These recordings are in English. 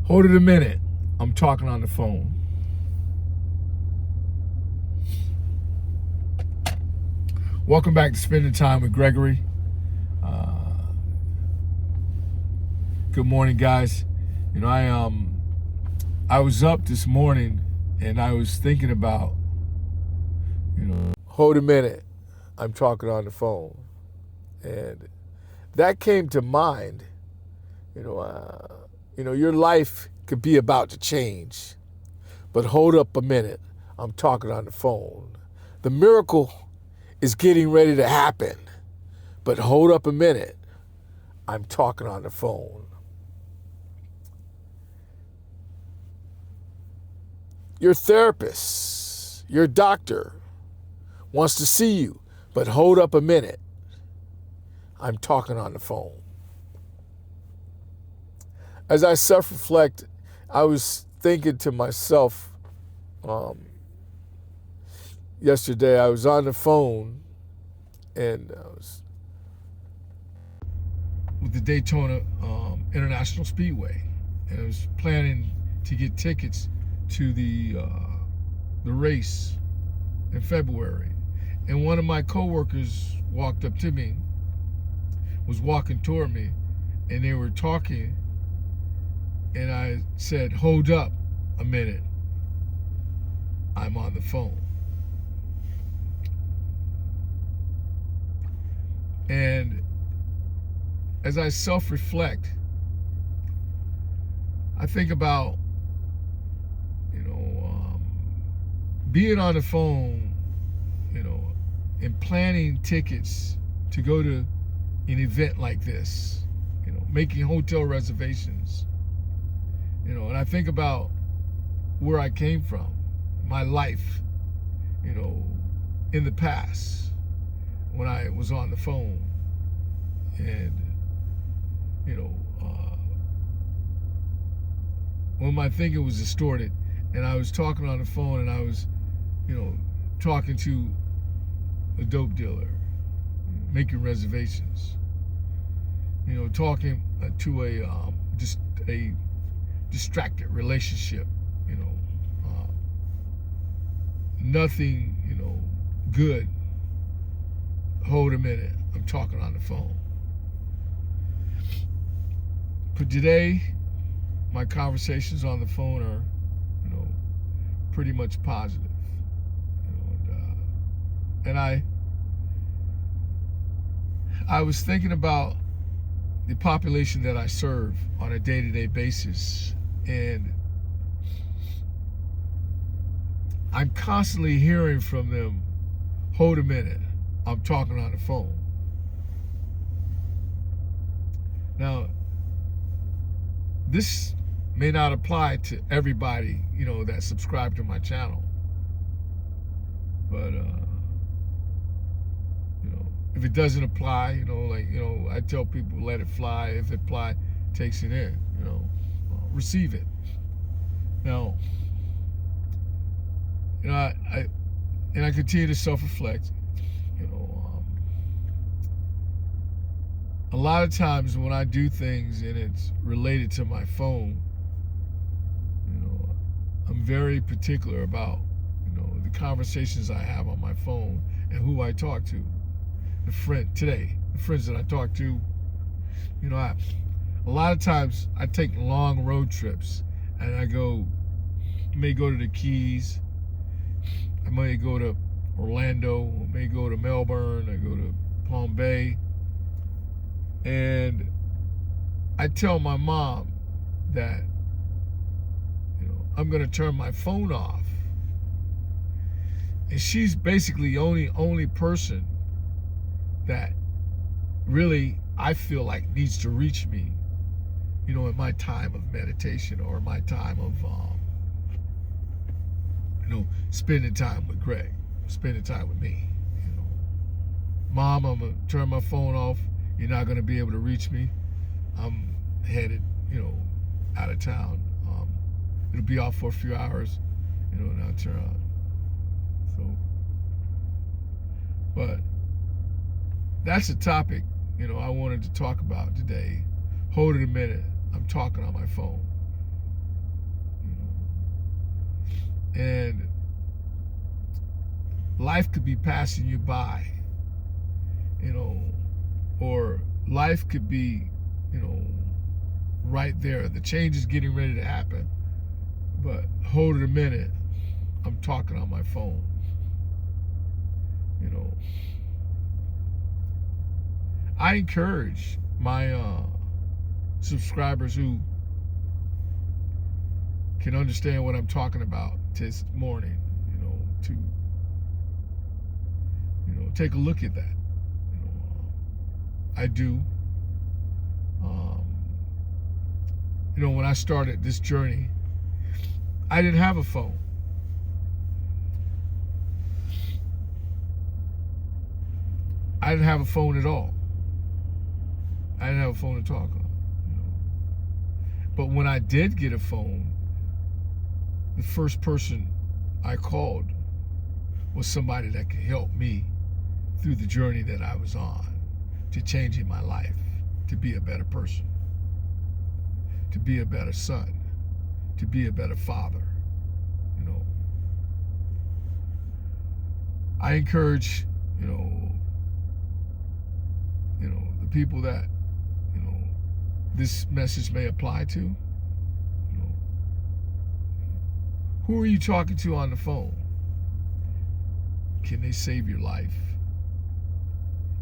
Hold it a minute. I'm talking on the phone. Welcome back to Spending Time with Gregory. Good morning, guys. I was up this morning and I was thinking about, hold a minute. I'm talking on the phone, and that came to mind. Your life could be about to change, but hold up a minute. I'm talking on the phone. The miracle is getting ready to happen, but hold up a minute. I'm talking on the phone. Your therapist, your doctor wants to see you, but hold up a minute. I'm talking on the phone. As I self-reflect, I was thinking to myself, yesterday I was on the phone and I was with the Daytona International Speedway, and I was planning to get tickets to the race in February. And one of my coworkers walked up to me, was walking toward me, and they were talking, and I said, hold up a minute, I'm on the phone. And as I self-reflect, I think about, being on the phone, and planning tickets to go to an event like this, making hotel reservations, and I think about where I came from, my life, in the past when I was on the phone, and, when my thinking was distorted and I was talking on the phone and I was, talking to a dope dealer, making reservations, talking to a distracted relationship, nothing, good. Hold a minute, I'm talking on the phone. But today, my conversations on the phone are, pretty much positive. And I was thinking about the population that I serve on a day-to-day basis, and I'm constantly hearing from them, hold a minute, I'm talking on the phone. Now, this may not apply to everybody, that subscribe to my channel. But, if it doesn't apply, I tell people, let it fly. If it apply, takes it in, receive it. Now, I continue to self-reflect, a lot of times when I do things and it's related to my phone, I'm very particular about, the conversations I have on my phone and who I talk to. The friends that I talk to, a lot of times I take long road trips and I may go to the Keys, I may go to Orlando, I may go to Melbourne, I go to Palm Bay, and I tell my mom that, I'm gonna turn my phone off. And she's basically the only person that really I feel like needs to reach me, in my time of meditation or my time of, spending time with Greg, spending time with me. Mom, I'm gonna turn my phone off. You're not gonna be able to reach me. I'm headed, out of town. It'll be off for a few hours, and I'll turn on. So, but that's a topic, I wanted to talk about today. Hold it a minute. I'm talking on my phone. And life could be passing you by, you know, or life could be, you know, right there. The change is getting ready to happen. But hold it a minute. I'm talking on my phone. You know, I encourage my subscribers who can understand what I'm talking about this morning, you know, to, you know, take a look at that. You know, I do. You know, when I started this journey, I didn't have a phone. I didn't have a phone at all. I didn't have a phone to talk on. You know. But when I did get a phone, the first person I called was somebody that could help me through the journey that I was on, to changing my life, to be a better person, to be a better son, to be a better father. You know, I encourage, you know, the people that, you know, this message may apply to. You know, who are you talking to on the phone? Can they save your life?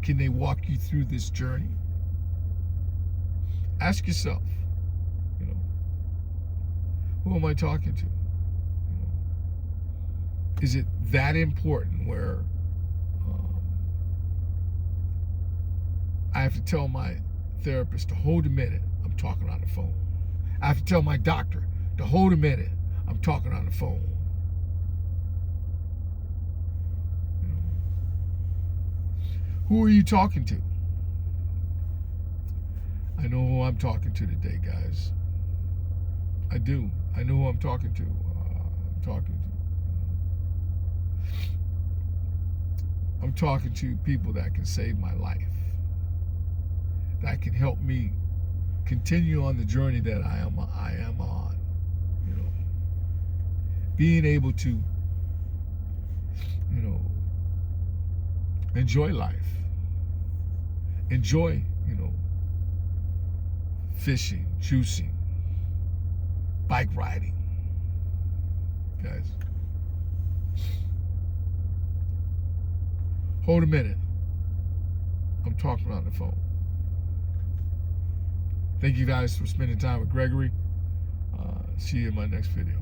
Can they walk you through this journey? Ask yourself, you know, who am I talking to? You know, is it that important where I have to tell my therapist to hold a minute, I'm talking on the phone. I have to tell my doctor to hold a minute, I'm talking on the phone. You know, who are you talking to? I know who I'm talking to today, guys. I do. I know who I'm talking to. I'm talking to people that can save my life, that can help me continue on the journey that I am on. You know, being able to, you know, enjoy life, enjoy, you know, fishing, juicing, bike riding, guys. Hold a minute. I'm talking on the phone. Thank you guys for spending time with Gregory. See you in my next video.